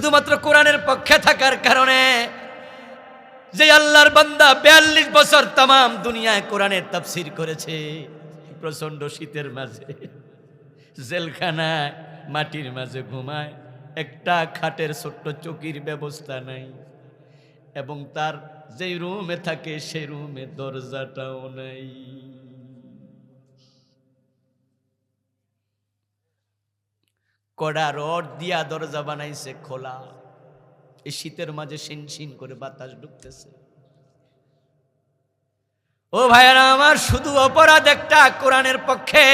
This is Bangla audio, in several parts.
শুধুমাত্র কোরআনের পক্ষে থাকার কারণে যে আল্লাহর বান্দা 42 বছর তামাম দুনিয়ায় কোরআনের তাফসীর করেছে, প্রচন্ড শীতের মাঝে জেলখানায় মাটির মাঝে ঘুমায়, একটা খাটের ছোট্ট চৌকির ব্যবস্থা নাই, এবং তার যেই রুমে থাকে সেই রুমে দরজাটাও নাই। কড়া রড দিয়া দরজা বানাইছে খোলা, এই শীতের মাঝে শিনশিন করে বাতাস ঢুকতেছে। ও ভাইয়ারা আমার, শুধু অপরাধ একটা, কোরআনের পক্ষে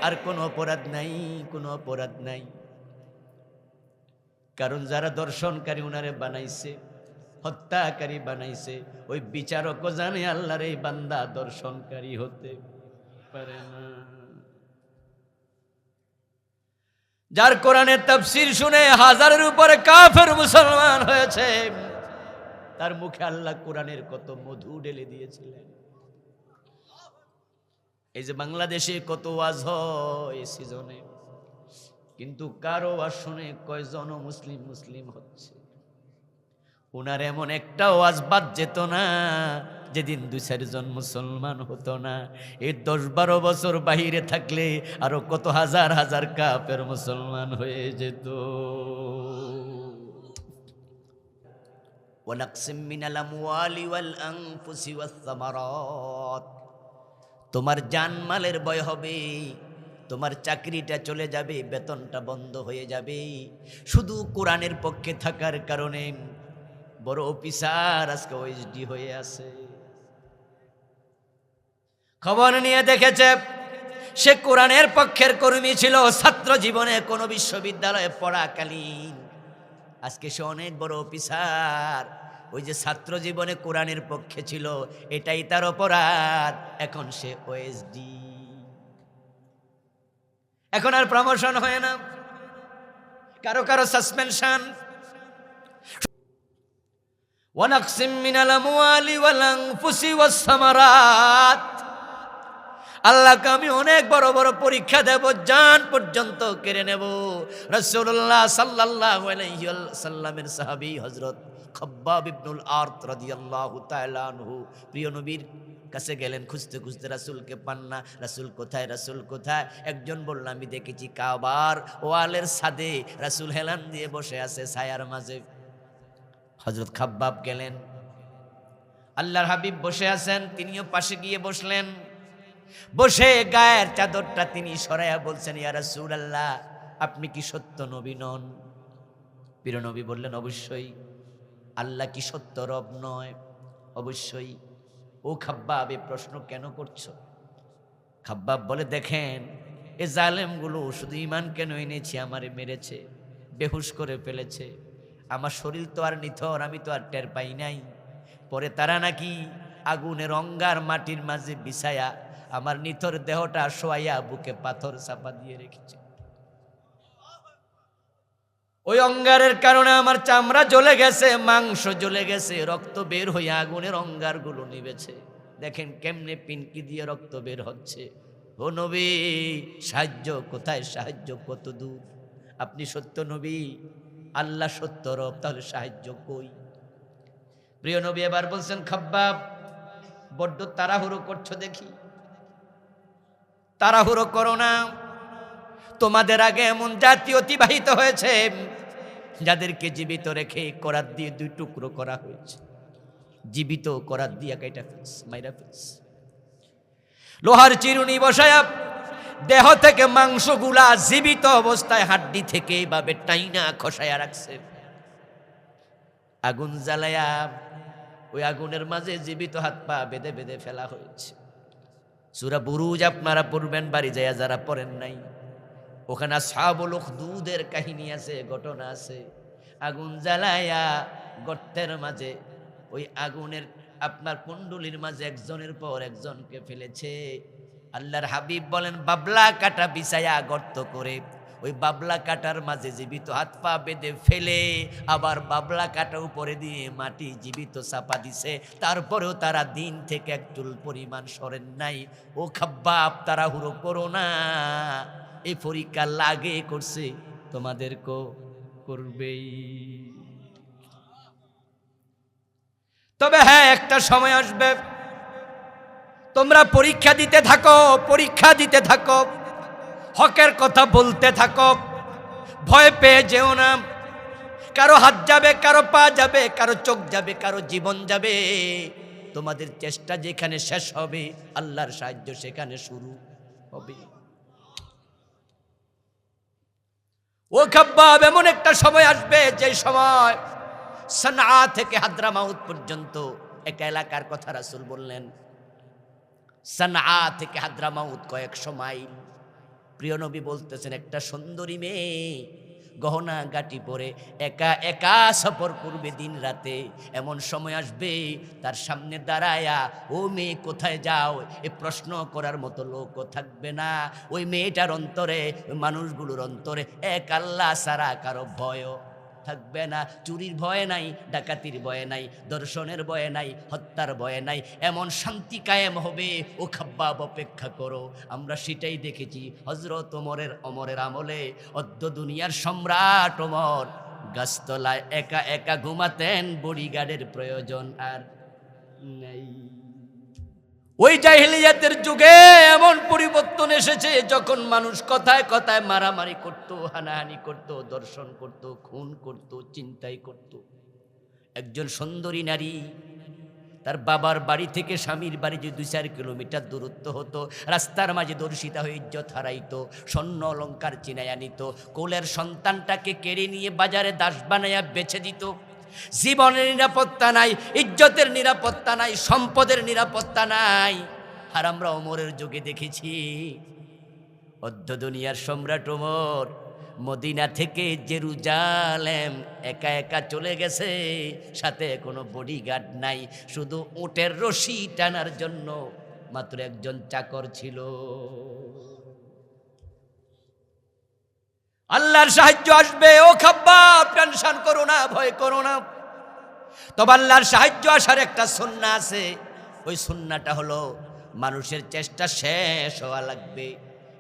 আর কোনো অপরাধ নাই, কোনো অপরাধ নাই। কারণ যারা দর্শনকারী উনারে বানাইছে, হত্যাকারী বানাইছে, ওই বিচারকও জানে আল্লাহর এই বান্দা দর্শনকারী হতে পারে না। যার কোরআনের তাফসীর শুনে হাজারের উপরে কাফের মুসলমান হয়েছে, তার মুখে আল্লাহ কোরআনের কত মধু ঢেলে দিয়েছিলেন। এই যে বাংলাদেশে কত ওয়াজ হয় এই সিজনে, কিন্তু কারো ওয়াজ শুনে কয়জন মুসলিম মুসলিম হচ্ছে। উনার এমন একটা ওয়াজ বাদ যেত না যেদিন 2-4 জন মুসলমান হতো না। এই 10-12 বছর বাহিরে থাকলে আরো কত হাজার হাজার কাফের মুসলমান হয়ে যেত। ওয়ানাকসিম মিনাল আমওয়ালি ওয়াল আনফুসি ওয়াস সামারাত, তোমার জানমালের ভয় হবে, তোমার চাকরিটা চলে যাবে, বেতনটা বন্ধ হয়ে যাবে, শুধু কোরআনের পক্ষে থাকার কারণে। বড় অফিসার আজকে ওএসডি হয়ে আছে, খবর নিয়ে দেখেছে সে কোরআনের পক্ষের কর্মী ছিল ছাত্র জীবনে, কোন বিশ্ববিদ্যালয়ে পড়াকালীন। আজকে সে অনেক বড় অফিসার। ওই যে ছাত্র জীবনে কোরআনের পক্ষে ছিল, এটাই তার অপরাধ। এখন সে ওএসডি, এখন আর প্রমোশন হয় না, কারো কারো সাসপেনশন। ওয়ানাকসিম মিনাল আমওয়ালি ওয়াল আনফুসি ওয়াস সামারাত, আল্লাহকে আমি অনেক বড় বড় পরীক্ষা দেব, জান পর্যন্ত কেড়ে নেব। রাসূলুল্লাহ সাল্লাল্লাহু আলাইহি ওয়াসাল্লামের সাহাবী হযরত খাব্বাব ইবনুল আরত রাদিয়াল্লাহু তাআলা আনহু প্রিয় নবীর কাছে গেলেন, খুঁজতে খুঁজতে রাসূলকে পান না। রাসূল কোথায়, রাসূল কোথায়? একজন বলল, আমি দেখেছি কাবার ওয়ালের ছাদে রাসূল হেলান দিয়ে বসে আছে ছায়ার মাঝে। হযরত খাব্বাব গেলেন, আল্লাহর হাবিব বসে আছেন, তিনিও পাশে গিয়ে বসলেন। বসে গায়ের চাদরটা তিনি সরাইয়া বলছেন, ইয়া রাসূলুল্লাহ, আপনি কি সত্য নবী নন? প্রিয় নবী বললেন, অবশ্যই। আল্লাহ কি সত্য রব নয়? অবশ্যই। ও খাব্বাব, এই প্রশ্ন কেন করছো? খাব্বাব বলে, দেখেন এ জালেমগুলো শুধু ঈমান কেন এনেছি, আমারে মেরেছে, বেহুশ করে ফেলেছে। আমার শরীর তো আর নিথর, আমি তো আর টের পাই নাই। পরে তারা নাকি আগুনের অঙ্গার মাটির মাঝে বিছায়া আমার নিথর দেহটা শোয়াইয়া বুকে পাথর চাপা দিয়ে রেখেছে। ওই অঙ্গারের কারণে আমার চামড়া জ্বলে গেছে, মাংস জ্বলে গেছে, রক্ত বের হয়ে আগুনের অঙ্গারগুলো নিবেছে। দেখেন কেমনে পিনকি দিয়ে রক্ত বের হচ্ছে। ও নবী, সাহায্য কোথায়? সাহায্য কত দূর? আপনি সত্য নবী, আল্লাহ সত্য রব, তাহলে সাহায্য কই? প্রিয় নবী এবার বলছেন, খাব্বাব, বড্ড তাড়াহুড়ো করছো দেখি। তাড়াহুড়ো করো না, তোমাদের আগে এমন জাতি অতিবাহিত হয়েছে যাদেরকে জীবিত রেখে করাত দিয়ে 2 টুকরো করা হয়েছে। জীবিত করাত দিয়ে কাইটা ফেলছে, মাইরা ফেলছে। লোহার চিরুনি বসায়া দেহ থেকে মাংসগুলা জীবিত অবস্থায় হাড্ডি থেকে এভাবে টাইনা খসায়া রাখছে। আগুন জ্বালায়া ওই আগুনের মাঝে জীবিত হাত পা বেঁধে বেঁধে ফেলা হয়েছে। সূরা বুরুজ আপনারা পড়বেন বাড়ি যায়, যারা পড়েন নাই। ওখানে আসহাবুল উখদুদের কাহিনী আছে, ঘটনা আছে। আগুন জ্বালায়া গর্তের মাঝে ওই আগুনের আপনার কুণ্ডুলির মাঝে একজনের পর একজনকে ফেলেছে। আল্লাহর হাবিব বলেন, বাবলা কাটা বিছায়া গর্ত করে ওই বাবলা কাটার মাঝে জীবিত হাত পা বেঁধে ফেলে আবার বাবলা কাটা উপরে দিয়ে মাটি জীবিত চাপা দিছে। তারপরেও তারা দিন থেকে এক চুল পরিমাণ সরেন নাই। ও খাব্বাব, তাড়াহুড়ো করো না, এই পরীক্ষা লাগে করছে, তোমাদেরকেও করবেই। তবে হ্যাঁ, একটা সময় আসবে তোমরা পরীক্ষা দিতে থাকো, পরীক্ষা দিতে থাকো, হকের কথা বলতে থাকো, ভয় পেয়ে যেও না। কারো হাত যাবে, কারো পা যাবে, কারো চোখ যাবে, কারো জীবন যাবে। তোমাদের চেষ্টা যেখানে শেষ হবে, আল্লাহর সাহায্য সেখানে শুরু হবে। ও খাব্বাব, এমন একটা সময় আসবে যে সময় সানআ থেকে হাদ্রামাউত পর্যন্ত একটা এলাকার কথা রাসূল বললেন। সানআ থেকে হাদ্রামাউত কয়েকশো মাইল। প্রিয় নবী বলতেছেন, একটা সুন্দরী মেয়ে গহনা গাটি পরে একা একা সফর করবে দিন রাতে। এমন সময় আসবে তার সামনে দাঁড়ায়া, ও মেয়ে কোথায় যাও, এ প্রশ্ন করার মতো লোকও থাকবে না। ওই মেয়েটার অন্তরে, মানুষগুলোর অন্তরে এক আল্লাহ ছাড়া কারো ভয়ও থাকবে না। চুরির ভয় নাই, ডাকাতির ভয় নাই, দর্শনের ভয় নাই, হত্যার ভয় নাই। এমন শান্তি কায়েম হবে। ও খাব্বাব, অপেক্ষা করো। আমরা সেটাই দেখেছি হযরত ওমরের আমলে। অদ্য দুনিয়ার সম্রাট ওমর গাছতলায় একা একা ঘুমাতেন, বডিগার্ডের প্রয়োজন আর নেই। ওই জাহিলিয়াতের যুগে এমন পরিবর্তন এসেছে, যখন মানুষ কথায় কথায় মারামারি করত, হানাহানি করত, দর্শন করত, খুন করত, চিন্তাই করত। একজন সুন্দরী নারী তার বাবার বাড়ি থেকে স্বামীর বাড়ি যে 2-4 কিলোমিটার দূরত্ব হতো, রাস্তার মাঝে দর্শিতা হয়ে ইজ্জত হারাইতো, স্বর্ণ অলঙ্কার চিনাইয়া নিত, কোলের সন্তানটাকে কেড়ে নিয়ে বাজারে দাস বানাইয়া বেচে দিত। জীবনের নিরাপত্তা নাই, ইজ্জতের নিরাপত্তা নাই, সম্পদের নিরাপত্তা নাই। আর আমরা ওমরের যুগে দেখেছি, অদ্য দুনিয়ার সম্রাট ওমর মদিনা থেকে জেরুজালেম একা একা চলে গেছে, সাথে কোনো বডিগার্ড নাই, শুধু উটের রশি টানার জন্য মাত্র একজন চাকর ছিল। আল্লাহর সাহায্য আসবে। ও খাব্বাব, টেনশন করো না, ভয় করো না। তবে আল্লাহর সাহায্য আসার একটা সুন্নাহ আছে। ওই সুন্নাহটা হলো মানুষের চেষ্টা শেষ হওয়া লাগবে।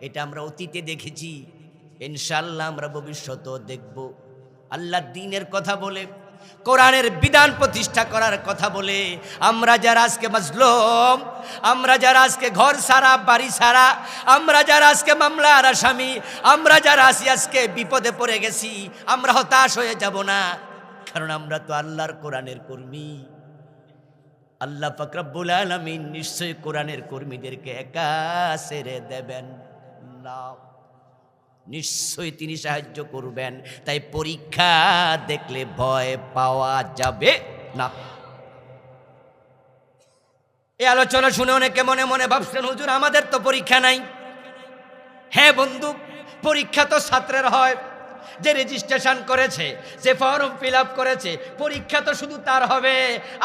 এটা আমরা অতীতে দেখেছি, ইনশাআল্লাহ আমরা ভবিষ্যতেও দেখব। আল্লাহর দ্বীনের কথা বলে, কোরআনের বিধান প্রতিষ্ঠা করার কথা বলে আমরা যারা আজকে মাজলুম, আমরা যারা আজকে ঘর ছাড়া, বাড়ি ছাড়া, আমরা যারা আজকে মামলার আসামি, আমরা যারা আজকে বিপদে পড়ে গেছি, আমরা হতাশ হয়ে যাব না। কারণ আমরা তো আল্লাহর কোরআনের কর্মী। আল্লাহ পাক রব্বুল আলামিন নিশ্চয়ই কোরআনের কর্মীদেরকে একা ছেড়ে দেবেন না, নিশ্চয়ই তিনি সাহায্য করবেন। তাই পরীক্ষা দেখলে ভয় পাওয়া যাবে না। এই আলোচনা শুনে অনেকে মনে মনে ভাবছেন, হুজুর আমাদের তো পরীক্ষা নাই। হ্যাঁ বন্ধু, পরীক্ষা তো ছাত্রের হয়। যে রেজিস্ট্রেশন করেছে, যে ফর্ম ফিল আপ করেছে, পরীক্ষা তো শুধু তার হবে,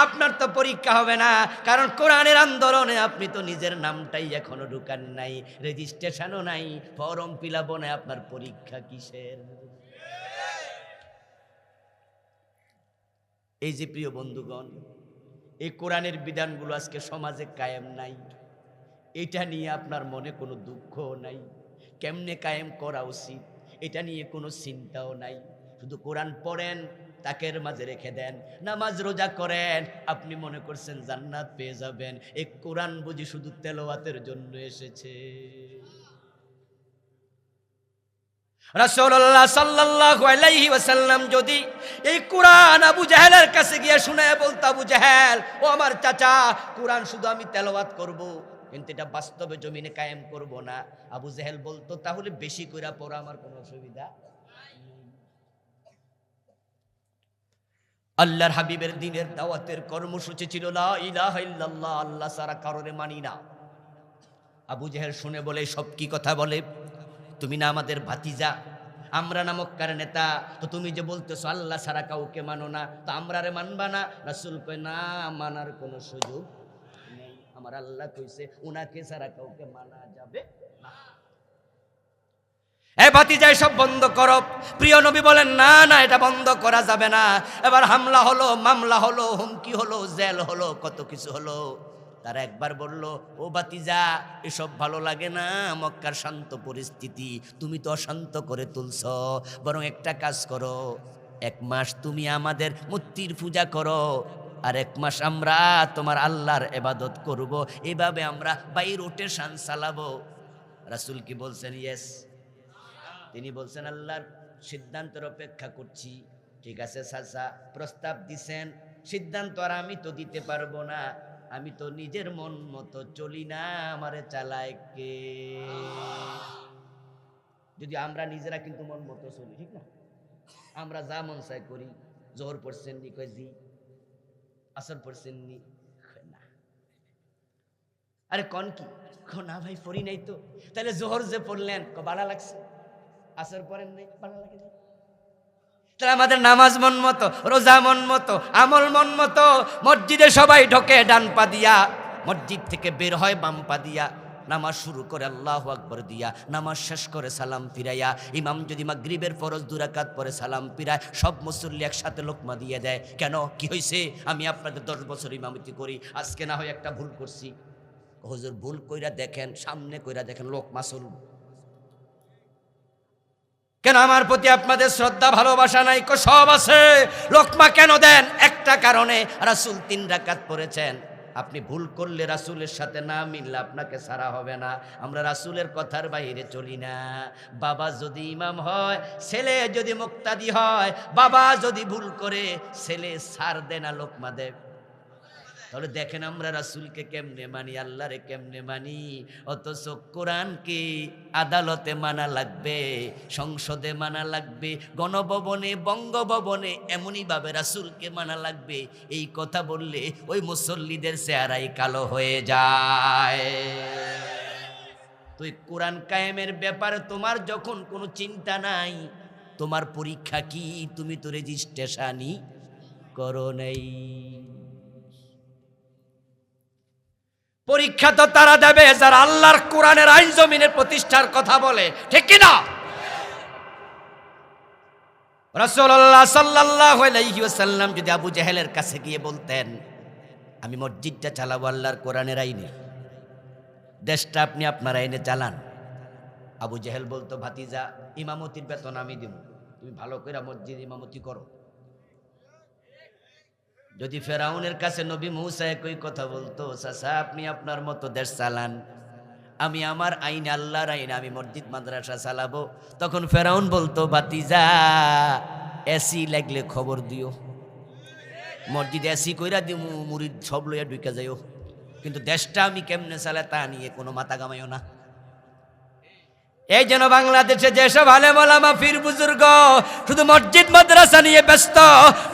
আপনার তো পরীক্ষা হবে না। কারণ কোরআনের আন্দোলনে আপনি তো নিজের নামটাই এখনো ঢুকান নাই, রেজিস্ট্রেশনও নাই, ফর্ম ফিল আপও নাই, আপনার পরীক্ষা কিসের? এই যে প্রিয় বন্ধুগণ, এই কোরআনের বিধানগুলো আজকে সমাজে কায়েম নাই, এটা নিয়ে আপনার মনে কোনো দুঃখও নাই। কেমনে কায়েম করা উচিত এটা নিয়ে কোনো চিন্তাও নাই। শুধু কোরআন পড়েন, তাকের মাঝে রেখে দেন, নামাজ রোজা করেন, আপনি মনে করছেন জান্নাত পেয়ে যাবেন। এই কোরআন বুঝি শুধু তেলাওয়াতের জন্য এসেছে? রাসূলুল্লাহ সাল্লাল্লাহু আলাইহি ওয়াসাল্লাম যদি এই কোরআন আবু জাহেলের কাছে গিয়ে শুনায় বলতো, আবু জাহেল, ও আমার চাচা, কোরআন শুধু আমি তেলাওয়াত করব, কিন্তু এটা বাস্তবে জমিনে কায়েম করব না, আবু জাহেল বলতো, তাহলে বেশি কইরা পড়া, আমার কোনো অসুবিধা। আল্লাহর হাবিবের দ্বীনের দাওয়াতের কর্মসূচি ছিল লা ইলাহা ইল্লাল্লাহ, আল্লাহ ছাড়া কারোরে মানি না। আবু জাহেল শুনে বলে, সব কি কথা বলে, তুমি না আমাদের ভাতিজা, আমরা না মক্কার নেতা, তো তুমি যে বলতেছো আল্লাহ ছাড়া কাউকে মানো না, তো আমরা রে মানবা না? রাসূল কয়, না, মানার কোনো সুযোগ নেই, আমার আল্লাহ কইছে উনাকে ছাড়া কাউকে মানা যাবে না। এ ভাতিজা, সব বন্ধ করো। প্রিয় নবী বলেন, না না, এটা বন্ধ করা যাবে না। এবার হামলা হলো, মামলা হলো, হুমকি হলো, জেল হলো, কত কিছু হলো। তারা একবার বলল, ও ভাতিজা, এসব ভালো লাগে না, মক্কার শান্ত পরিস্থিতি তুমি তো অশান্ত করে তুলছ, বরং একটা কাজ করো, 1 মাস তুমি আমাদের মূর্তির পূজা করো, আর 1 মাস আমরা তোমার আল্লাহর ইবাদত করব, এভাবে আমরা বাই রোটেশন চালাবো। রাসূল কি বলছেন? ইয়েস। তিনি বলছেন আল্লাহর সিদ্ধান্তের অপেক্ষা করছি। ঠিক আছে চাচা, প্রস্তাব দিছেন, সিদ্ধান্ত আর আমি তো দিতে পারবো না, আমি তো নিজের মন মতো চলি না, আমারে চালায় কে? যদি আমরা নিজেরা কিন্তু মন মতো চলি, ঠিক না? আমরা যা মন চাই করি। জোহর পড়ছেন নি? কয় জি। আসর পড়ছেন নি? না। আরে কন কি? না ভাই পড়ি নাই তো। তাহলে জোহর যে পড়লেন বাড়া লাগছে, আসর পড়েন নাই, বাড়া লাগে না? তাহলে আমাদের নামাজ মন মতো, রোজা মন মতো, আমল মন মতো। মসজিদে সবাই ঢোকে ডান পা দিয়া, মসজিদ থেকে বের হয় বাম পা দিয়া, নামাজ শুরু করে আল্লাহু আকবার দিয়া, নামাজ শেষ করে সালাম ফিরাইয়া, ইমাম যদি মাগরিবের ফরজ 2 রাকাত পরে সালাম ফিরায়, সব মুসল্লি একসাথে লোকমা দিয়ে দেয়। কেন? কি হয়েছে? আমি আপনাদের 10 বছর ইমামতি করি, আজকে না হয় একটা ভুল করছি। হুজুর ভুল কইরা দেখেন, সামনে কইরা দেখেন, লোকমা চলুন। কেন আমার প্রতি আপনাদের শ্রদ্ধা ভালোবাসা নাই? সব আছে, লোকমা কেন দেন? একটা কারণে, রাসূল 3 রাকাত পড়েছেন। আপনি ভুল করলে রাসূলের সাথে না মিললে আপনাকে ছাড়া হবে না। আমরা রাসূলের কথার বাইরে চলি না। বাবা যদি ইমাম হয়, ছেলে যদি মুক্তাদি হয়, বাবা যদি ভুল করে, ছেলে ছাড় দেয় না, লোকমা দেয়। তাহলে দেখেন আমরা রাসূলকে কেমনে মানি, আল্লাহরে কেমনে মানি। অথচ কোরআনকে আদালতে মানা লাগবে, সংসদে মানা লাগবে, গণভবনে, বঙ্গভবনে এমনই ভাবে রাসূলকে মানা লাগবে। এই কথা বললে ওই মুসল্লিদের চেহারাই কালো হয়ে যায়। তুই কোরআন কায়েমের ব্যাপারে তোমার যখন কোনো চিন্তা নাই, তোমার পরীক্ষা কি? তুমি তো রেজিস্ট্রেশনই করো নাই। পরীক্ষা তো তারা দেবে যারা আল্লাহর কোরআনের আইন জমিনের প্রতিষ্ঠার কথা বলে, ঠিক কি না? রাসূলুল্লাহ সাল্লাল্লাহু আলাইহি ওয়াসাল্লাম যদি আবু জেহেলের কাছে গিয়ে বলতেন, আমি মসজিদটা চালাবো আল্লাহর কোরআনের আইনে, দেশটা আপনি আপনার আইনে চালান, আবু জেহেল বলতো, ভাতিজা ইমামতির বেতন আমি দিব, তুমি ভালো করে মসজিদ ইমামতি করো। যদি ফেরাউনের কাছে নবী মূসা একই কথা বলতো, চাচা আপনি আপনার মতো দেশ চালান, আমি আমার আইন আল্লাহর আইন, আমি মসজিদ মাদ্রাসা চালাবো, তখন ফেরাউন বলতো, ভাতিজা এসি লাগলে খবর দিও, মসজিদ এসি কইরা দিমু, মুরিদ সব লইয়া ঢুকে যাইও, কিন্তু দেশটা আমি কেমনে চালাই তা নিয়ে কোনো মাথা গামাইও না। এই যেন বাংলাদেশে যেসব আলেম ওলামা পীর বুজুর্গ শুধু মসজিদ মাদ্রাসা নিয়ে ব্যস্ত,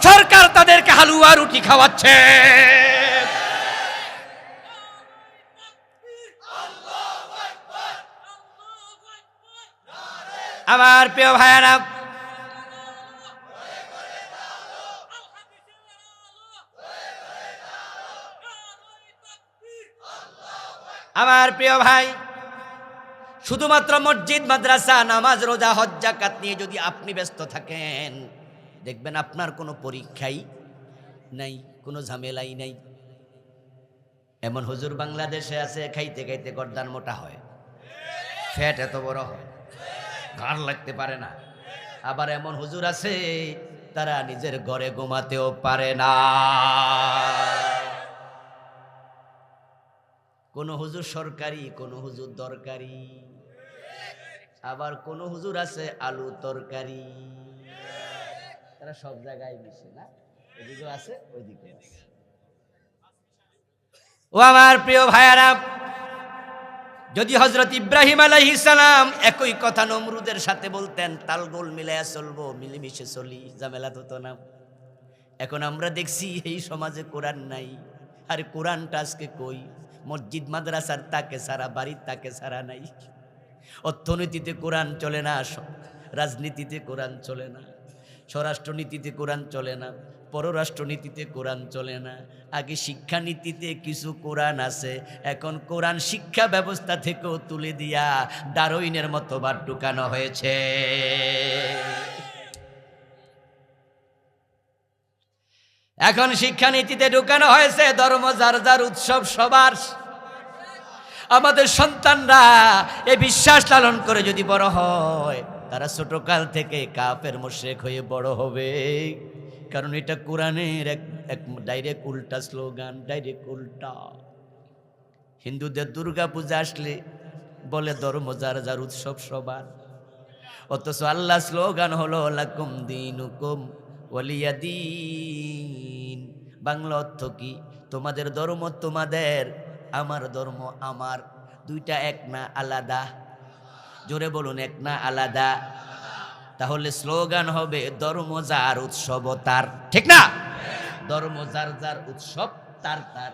সরকার তাদেরকে হালুয়া রুটি খাওয়াচ্ছে। আমার প্রিয় ভাইয়েরা, আমার প্রিয় ভাই, শুধুমাত্র মসজিদ মাদ্রাসা, নামাজ, রোজা, হজ, যাকাত নিয়ে যদি আপনি ব্যস্ত থাকেন, দেখবেন আপনার কোনো পরীক্ষাই নাই, কোনো ঝামেলাই নাই। এমন হুজুর বাংলাদেশে আছে, খাইতে খাইতে গর্দান মোটা হয়, ফ্যাট এত বড় হয়, ঘাড় লাগতে পারে না। আবার এমন হুজুর আছে, তারা নিজের ঘরে ঘুমাতেও পারে না। কোন হুজুর সরকারি, কোন হুজুর দরকারি, আবার কোন হুজুর আছে আলু তরকারি। তারা সব জায়গায় মিশে না, এদিকেও আছে ওইদিকে আছে। ও আমার প্রিয় ভাইয়ারা, যদি হযরত ইব্রাহিম আলাইহিস সালাম একই কথা নমরুদের সাথে বলতেন, তালগোল মিলাইয়া চলবো, মিলেমিশে চলি, ঝামেলা হতো না। এখন আমরা দেখছি এই সমাজে কোরআন নাই। আর কোরআনটা আজকে কই? মসজিদ মাদ্রাসার তাকে সারা, বাড়ির তাকে সারা নাই। অর্থনীতিতে কোরআন চলে না, রাজনীতিতে কোরআন চলে না, স্বরাষ্ট্রনীতিতে কোরআন চলে না, পররাষ্ট্রনীতিতে কোরআন চলে না। আগে শিক্ষানীতিতে কিছু কোরআন আছে, এখন কোরআন শিক্ষা ব্যবস্থা থেকেও তুলে দিয়া ডারউইনের মতবাদ ঢুকানো হয়েছে। এখন শিক্ষানীতিতে ঢুকানো হয়েছে ধর্ম যার যার, উৎসব সবার। আমাদের সন্তানরা এই বিশ্বাস লালন করে যদি বড় হয়, তারা ছোটকাল থেকে কাফের মুশরিক হয়ে বড় হবে, কারণ এটা কোরআনের এক এক ডাইরেক্ট উল্টা স্লোগান, ডাইরেক্ট উল্টা। হিন্দুদের দুর্গা পূজা আসলে বলে ধর্ম যার যার উৎসব সবার, অথচ আল্লাহ স্লোগান হলো লাকুম দীনুকুম ওয়ালিয়া দীন। বাংলা অর্থ কি? তোমাদের ধর্ম তোমাদের, আমার ধর্ম আমার। দুইটা এক না আলাদা? জোরে বলুন, এক না আলাদা? তাহলে স্লোগান হবে ধর্ম যার উৎসব তার, ঠিক না? ধর্ম যার যার উৎসব তার তার।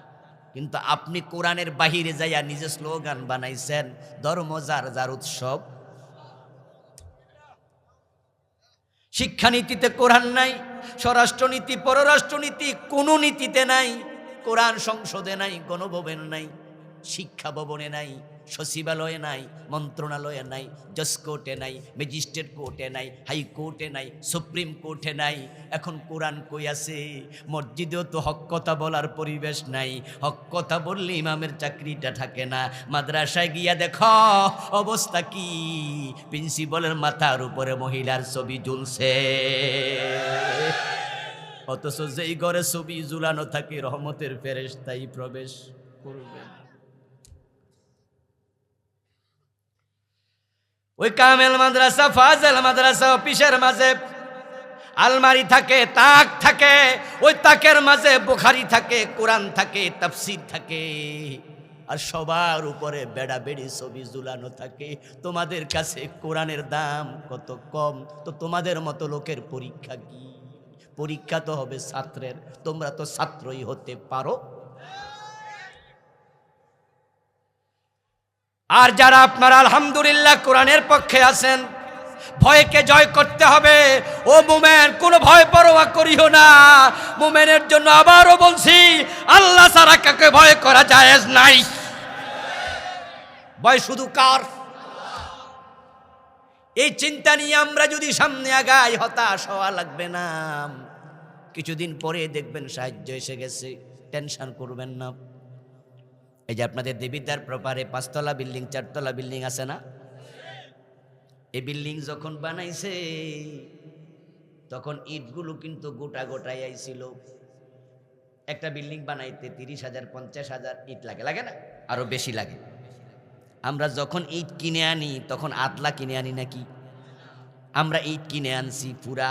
কিন্তু আপনি কোরআনের বাহিরে যাইয়া নিজে স্লোগান বানাইছেন ধর্ম যার যার উৎসব। শিক্ষানীতিতে কোরআন নাই, স্বরাষ্ট্রনীতি পররাষ্ট্রনীতি কোনো নীতিতে নাই, কোরআন সংসদে নাই, গণভবনে নাই, শিক্ষা ভবনে নাই, সচিবালয়ে নাই, মন্ত্রণালয়ে নাই, জজ কোর্টে নাই, ম্যাজিস্ট্রেট কোর্টে নাই, হাইকোর্টে নাই, সুপ্রিম কোর্টে নাই। এখন কোরআন কই আছে? মসজিদেও তো হক কথা বলার পরিবেশ নাই। হক কথা বললে ইমামের চাকরিটা থাকে না। মাদ্রাসায় গিয়া দেখো অবস্থা কি, প্রিন্সিপালের মাথার উপরে মহিলার ছবি ঝুলছে, অথচ যেই ঘরে ছবি ঝুলানো থাকে রহমতের ফেরেশতাই প্রবেশ করবে। ওই কামেল মাদ্রাসা, ফাজেল মাদ্রাসা অফিসের মাঝে আলমারি থাকে, তাক থাকে, ওই তাকের মাঝে বুখারী থাকে, কোরআন থাকে, তাফসীর থাকে, আর সবার উপরে বেড়া বেড়ি ছবি ঝুলানো থাকে। তোমাদের কাছে কোরআনের দাম কত কম, তো তোমাদের মতো লোকের পরীক্ষা কি? পরীক্ষা তো হবে ছাত্রের, তোমরা তো ছাত্রই হতে পারো। আর যারা আপনারা আলহামদুলিল্লাহ কোরআনের পক্ষে আছেন, ভয়কে জয় করতে হবে। ও মুমিন, কোনো ভয় পরোয়া করিও না। মুমিনের জন্য আবারও বলছি, আল্লাহ ছাড়া কাকে ভয় করা জায়েজ নাই। ভয় শুধু কার? এই চিন্তা নিয়ে আমরা যদি সামনে আগাই, হতাশ হওয়া লাগবে না। কিছুদিন পরে দেখবেন সাহায্য এসে গেছে, টেনশন করবেন না। এই যে আপনাদের দেবিদ্বার প্রপারে 5 তলা বিল্ডিং, 4 তলা বিল্ডিং আছে না? এই বিল্ডিং যখন বানাইছে তখন ইটগুলো কিন্তু গোটা গোটাই আইছিল। একটা বিল্ডিং বানাইতে 30,000 50,000 ইট লাগে, লাগে না? আরো বেশি লাগে। আমরা যখন ইট কিনে আনি তখন আদলা কিনে আনি নাকি? আমরা ইট কিনে আনছি পুরা।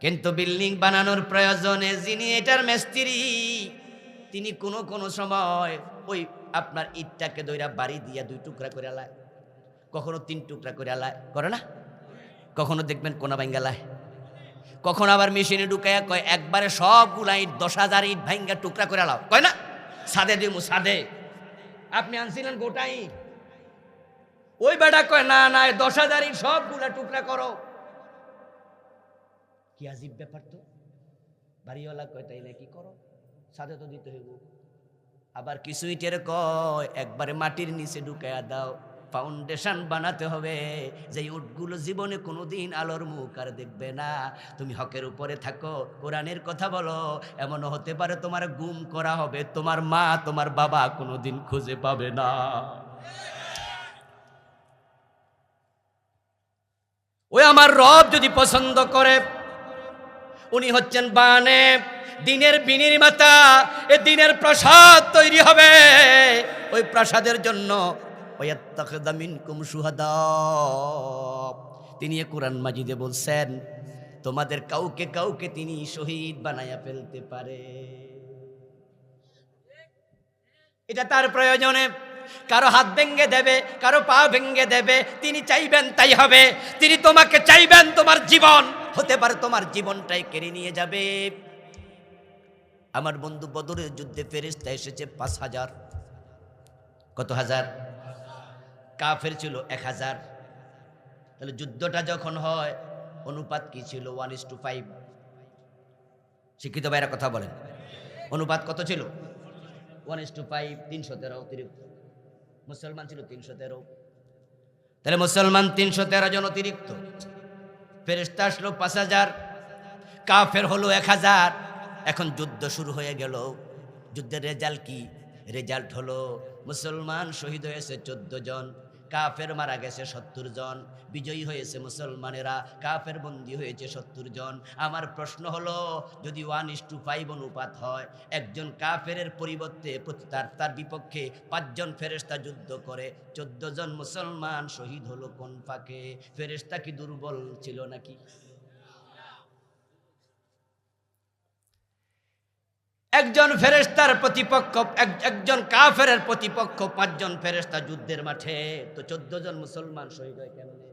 কিন্তু বিল্ডিং বানানোর প্রয়োজনে যিনি এটার মিস্ত্রি, তিনি কোনো সময় ওই আপনার ইটটাকে দইরা বাড়ি দিয়া 2 টুকরা করে আলায়, কখনো 3 টুকরা করে আলায়, করে না? কখনো দেখবেন কোনা ভাঙ্গা লায়, কখনো আবার মেশিনে ঢুকাইয়া কয় একবারে সবগুলা ইট 10,000 ইট ভাঙ্গা টুকরা করে আলাও, কয় না? সাদে দিমু সাদে। আপনি আনছিলেন গোটা ইট, ওই বেটা কয় না না 10,000 ইট সবগুলা টুকরা করো। কি আজীব ব্যাপার তো। বাড়িওয়ালা কয় তাই নাকি, করো, সাথে তো দিতে হইব। আবার কিছু ইটের কয় একবারে মাটির নিচে ঢুকাইয়া দাও, ফাউন্ডেশন বানাতে হবে, যে উটগুলো জীবনে কোনোদিন আলোর মুখ আর দেখবে না। তুমি হকের উপরে থাকো, কোরআনের কথা বলো, এমনও হতে পারে তোমার গুম করা হবে, তোমার মা তোমার বাবা কোনোদিন খুঁজে পাবে না। ওই আমার রব যদি পছন্দ করে, উনি হচ্ছেন বানে দিনের বিনির্মাতা। এ দিনের প্রাসাদ তৈরি হবে, ওই প্রাসাদের জন্য ওয়াত্তাখিযা মিনকুম শুহাদা। তিনি কোরআন মাজিদে বলছেন তোমাদের কাউকে কাউকে তিনি শহীদ বানায়া ফেলতে পারে। এটা তার প্রয়োজনে কারো হাত ভেঙে দেবে, কারো পা ভেঙে দেবে, তিনি চাইবেন তাই হবে। তিনি তোমাকে চাইবেন, তোমার জীবন হতে পারে তোমার জীবনটাই কেড়ে নিয়ে যাবে। আমার বন্ধু বদরের যুদ্ধে ফেরেশতা এসেছে 5,000। কত হাজার? কাফের ছিল 1,000। তাহলে যুদ্ধটা যখন হয় অনুপাত কি ছিল? 1:5। শিক্ষিত ভাইরা কথা বলেন, অনুপাত কত ছিল? 1:5। 313 অতিরিক্ত মুসলমান ছিল 313। তাহলে মুসলমান 313 জন অতিরিক্ত, ফেরেশতা আসলো 5,000, কাফের হলো 1,000। এখন যুদ্ধ শুরু হয়ে গেল। যুদ্ধের রেজাল্ট কি? রেজাল্ট হলো মুসলমান শহীদ হয়েছে 14 জন, কাফের মারা গেছে 70 জন, বিজয়ী হয়েছে মুসলমানেরা, কাফের বন্দী হয়েছে 70 জন। আমার প্রশ্ন হলো, যদি 1:5 অনুপাত হয়, একজন কাফেরের পরিবর্তে তার বিপক্ষে 5 জন ফেরেশতা যুদ্ধ করে, 14 জন মুসলমান শহীদ হলো কোন ফাঁকে? ফেরেশতা কি দুর্বল ছিল নাকি? একজন ফেরেশতার প্রতিপক্ষ, একজন কাফেরের প্রতিপক্ষ 5 জন ফেরেশতা যুদ্ধের মাঠে, তো 14 জন মুসলমান শহীদ হয় কেমনে?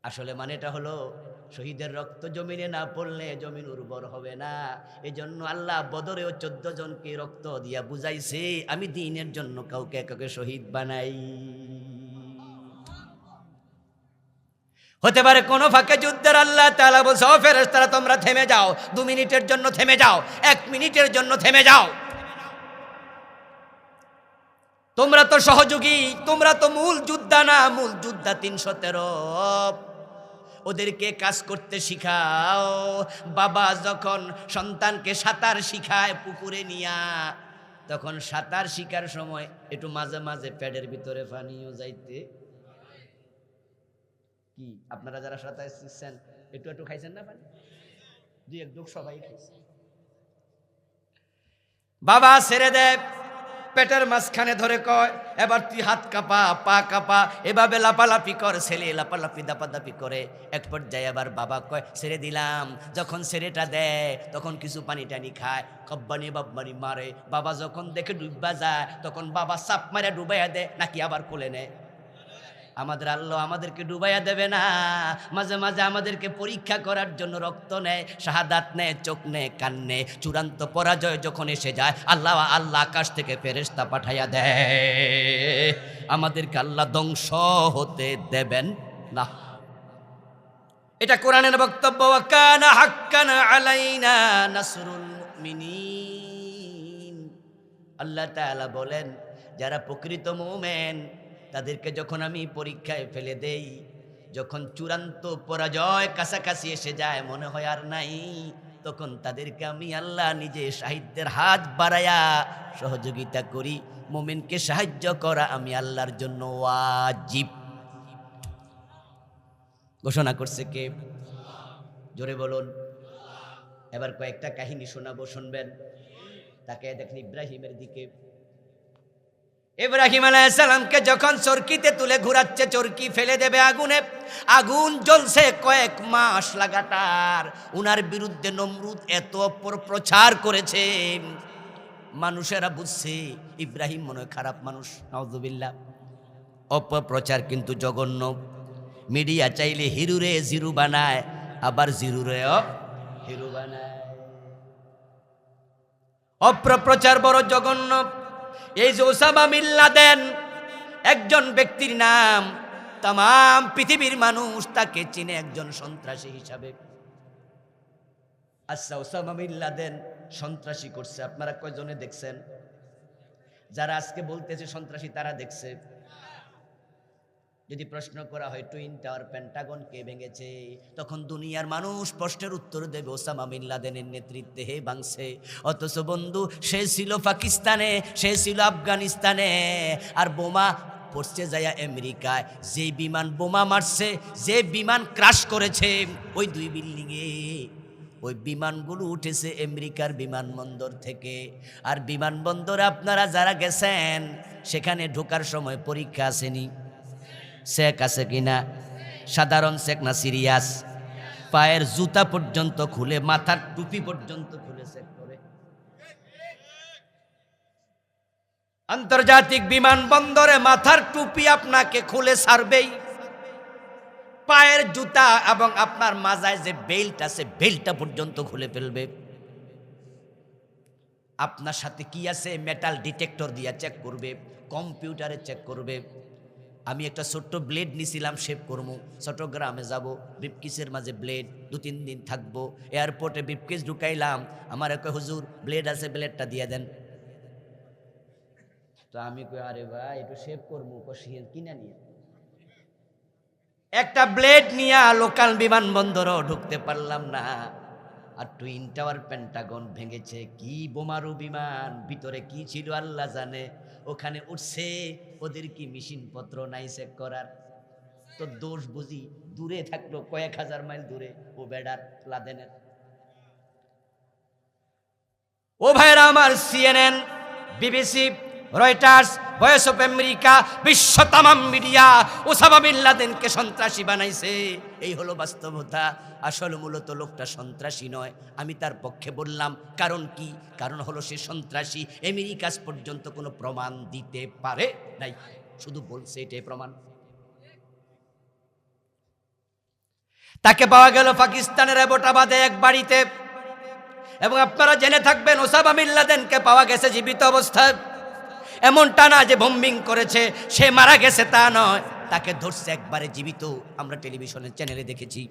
আসলে মানেটা হলো, শহীদের রক্ত জমিনে না পড়লে জমিন উর্বর হবে না। এজন্য আল্লাহ বদরেও 14 জনকে রক্ত দিয়া বুঝাইছে, আমি দ্বীনের জন্য কাউকে কাউকে শহীদ বানাই। হতে পারে কোন ফাঁকে যুদ্ধের আল্লাহ তাআলা বলছে, ও ফেরেশতারা তোমরা থেমে যাও, 2 মিনিটের জন্য থেমে যাও, 1 মিনিটের জন্য থেমে যাও। তোমরা তো সহযোগী, তোমরা তো মূল যোদ্ধা না, মূল যোদ্ধা 313। ওদেরকে কাজ করতে শিখাও। বাবা যখন সন্তানকে সাঁতার শিখায় পুকুরে নিয়া, তখন সাঁতার শিখার সময় একটু মাঝে মাঝে পেটের ভিতরে পানিও যাইতে। কি আপনারা যারা সাঁতার শিখছেন একটু একটু খাইছেন না পানি? 2-1 ডুব সবাই খাইছে। বাবা ছেড়ে দেয়, পেটের মাঝখানে ধরে কয়, এবার তুই হাত কাপা, পা কাপা, এভাবে লাপালাপি কর। ছেলে লাপালাপি দাপাদাপি করে, এক পর্যায়ে আবার বাবা কয় ছেড়ে দিলাম। যখন ছেড়েটা দেয় তখন কিছু পানি টানি খায়, কব্বানি বাব্বানি মারে। বাবা যখন দেখে ডুববা যায়, তখন বাবা চাপ মারে ডুবাইয়া দেয়, নাকি আবার কোলে নেয়? আমাদের আল্লাহ আমাদেরকে ডুবাইয়া দেবে না, মাঝে মাঝে আমাদেরকে পরীক্ষা করার জন্য রক্ত নেয়, শাহাদাত নেয়, চোখ নেয়, কান নেয়। চূড়ান্ত পরাজয় যখন এসে যায়, আল্লাহ আকাশ থেকে ফেরেশতা পাঠাইয়া দেয়, আমাদেরকে আল্লাহ ধ্বংস হতে দেবেন না। এটা কোরআনের বক্তব্য। ওয়া কানা হাক্কান আলাইনা নাসরুল মুমিনিন। আল্লাহ তাআলা বলেন, যারা প্রকৃত মুমিন তাদেরকে যখন আমি পরীক্ষায় ফেলে দেই, যখন চূড়ান্ত পরাজয় কাছাকাছি এসে যায়, মনে হয় আর নাই, তখন তাদেরকে আমি আল্লাহ নিজে সাহায্যের হাত বাড়ায়া সহযোগিতা করি। মুমিনকে সাহায্য করা আমি আল্লাহর জন্য ওয়াজিব। ঘোষণা করছে কে? জোরে বলুন। এবার কয়েকটা কাহিনী শোনাবো, শুনবেন। তাকে দেখেন ইব্রাহিমের দিকে। ইব্রাহিম আলাইহিস সালামকে যখন চরকিতে তুলে ঘুরাচ্ছে, চরকি ফেলে দেবে আগুনে, আগুন জ্বলছে কয়েক মাস লাগাতার। উনার বিরুদ্ধে নমরুদ এত অপপ্রচার করেছে, মানুষেরা বুঝছে ইব্রাহিম মনে হয় খারাপ মানুষ, নাউযুবিল্লাহ। অপপ্রচার কিন্তু জঘন্য। মিডিয়া চাইলে হিরুরে জিরু বানায়, আবার জিরুরেও হিরু বানায়। অপপ্রচার বড় জঘন্য। এই যে ওসামা বিন লাদেন, একজন ব্যক্তির নাম, তাম পৃথিবীর মানুষ তাকে চিনে একজন সন্ত্রাসী হিসাবে। আচ্ছা, ওসামা বিন লাদেন সন্ত্রাসী করছে, আপনারা কয়জনে দেখছেন? যারা আজকে বলতেছে সন্ত্রাসী তারা দেখছে? যদি প্রশ্ন করা হয় টুইন টাওয়ার, পেন্টাগন কে ভেঙেছে, তখন দুনিয়ার মানুষ প্রশ্নের উত্তর দেবে ওসামা বিন লাদেনের নেতৃত্বে হে ভাঙছে। অথচ বন্ধু, সে ছিল পাকিস্তানে, সে ছিল আফগানিস্তানে, আর বোমা পড়ছে যায় আমেরিকায়। যে বিমান বোমা মারছে, যে বিমান ক্রাশ করেছে, ওই 2 বিল্ডিংয়ে ওই বিমানগুলো উঠেছে আমেরিকার বিমানবন্দর থেকে। আর বিমানবন্দরে আপনারা যারা গেছেন, সেখানে ঢোকার সময় পরীক্ষা আসেনি? চেক আছে কিনা? সাধারণ চেক না সিরিয়াস? পায়ের জুতা পর্যন্ত খুলে, মাথার টুপি পর্যন্ত খুলে চেক করে। আন্তর্জাতিক বিমানবন্দরে মাথার টুপি আপনাকে খুলে ছাড়বেই, পায়ের জুতা এবং আপনার মাজায় যে বেল্ট আছে বেল্টটা পর্যন্ত খুলে ফেলবে। আপনার সাথে কি আছে মেটাল ডিটেক্টর দিয়ে চেক করবে, কম্পিউটারে চেক করবে। আমি একটা ছোট্ট ব্লেড নিছিলাম, শেভ করবো, চট্টগ্রামে যাব, ব্রিফকেসের মাঝে ব্লেড, 2-3 দিন থাকবো। এয়ারপোর্টে ব্রিফকেস ঢুকাইলাম, আমার কয় হুজুর ব্লেড আছে, ব্লেডটা দিয়ে দেন। তো আমি কই আরে ভাই একটু শেভ করবো, কিনা নিয়ে একটা ব্লেড নিয়ে লোকাল বিমানবন্দরও ঢুকতে পারলাম না। আর টুইন টাওয়ার পেন্টাগন ভেঙেছে, কি বোমারু বিমান, ভিতরে কি ছিল আল্লাহ জানে। ওখানে উঠছে, ওদের কি মেশিন পত্র নাই চেক করার? তো দোষ বুঝি দূরে থাকলো, কয়েক হাজার মাইল দূরে ও বেডার লাদেনের। ও ভাইরা আমার, CNN, BBC, Reuters, voice of America, বিশ্ব তামাম মিডিয়া ওসামা বিন লাদেনকে সন্ত্রাসী বানাইছে। এই হলো বাস্তবতা। আসলে মূলত লোকটা সন্ত্রাসী নয়, আমি তার পক্ষে বললাম। কারণ কি? কারণ হলো সে সন্ত্রাসী। আমেরিকা আজ পর্যন্ত কোনো প্রমাণ দিতে পারে নাই, শুধু বলছে এটাই প্রমাণ। তাকে পাওয়া গেল পাকিস্তানের অ্যাবোটাবাদে এক বাড়িতে। এবং আপনারা জেনে থাকবেন, ওসামা বিন লাদেনকে পাওয়া গেছে জীবিত অবস্থায়। এমনটা না যে বোম্বিং করেছে, সে মারা গেছে তা নয়, তাকে ধরছে একবারে জীবিত। আমরা টেলিভিশনের চ্যানেলে দেখেছি।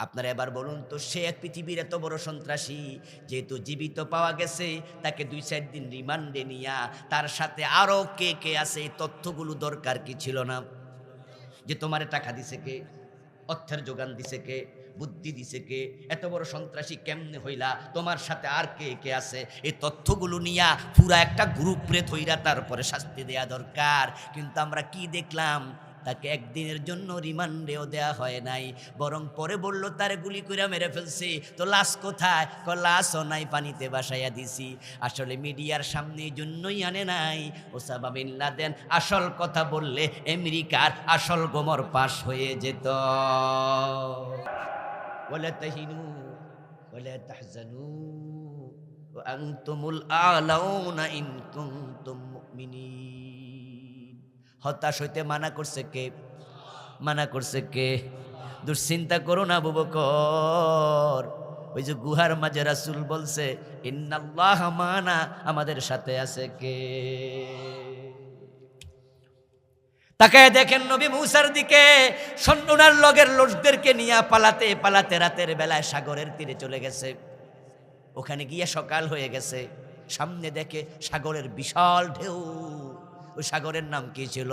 আপনারা এবার বলুন তো, সে এক পৃথিবীর এত বড় সন্ত্রাসী, যেহেতু জীবিত পাওয়া গেছে, তাকে 2-4 দিন রিমান্ডে নিয়া তার সাথে আরো কে কে আছে এই তথ্যগুলো দরকার কি ছিল না? যে তোমারে টাকা দিছে কে, অর্থের যোগান দিছে কে, বুদ্ধি দিছে কে, এত বড় সন্ত্রাসী কেমনে হইলা, তোমার সাথে আর কে কে আছে, এই তথ্যগুলো নিয়া পুরা একটা গ্রুপরে ধইরা তারপরে শাস্তি দেয়া দরকার। কিন্তু আমরা কি দেখলাম, তাকে একদিনের জন্য রিমান্ডেও দেয়া হয় নাই, বরং পরে বলল তারে গুলি করে মেরে ফেলছে। তো লাশ কোথায়? লাশও নাই, পানিতে ভাসাইয়া দিছি। আসলে মিডিয়ার সামনে জন্যই আনে নাই। ওসামা বিন লাদেন আসল কথা বললে আমেরিকার আসল গোমর পাশ হয়ে যেত। ওয়ালা তাহিনু ওয়ালা তাহজানু ওয়া আনতুমুল আ'লাউনা ইন কুনতুম মুমিনিন। হতাশ হইতে মানা করছে কে? মানা করছে কে? দুশ্চিন্তা করো না আবু বকর। ওই যে গুহার মাঝে রাসূল বলছে ইন্নাল্লাহ মানা, আমাদের সাথে আছে কে? তাকায় দেখেন নবী মূসার দিকে, ওনার লগের লোকদেরকে নিয়ে পালাতে পালাতে রাতের বেলায় সাগরের তীরে চলে গেছে। ওখানে গিয়ে সকাল হয়ে গেছে, সামনে দেখে সাগরের বিশাল ঢেউ। ওই সাগরের নাম কি ছিল?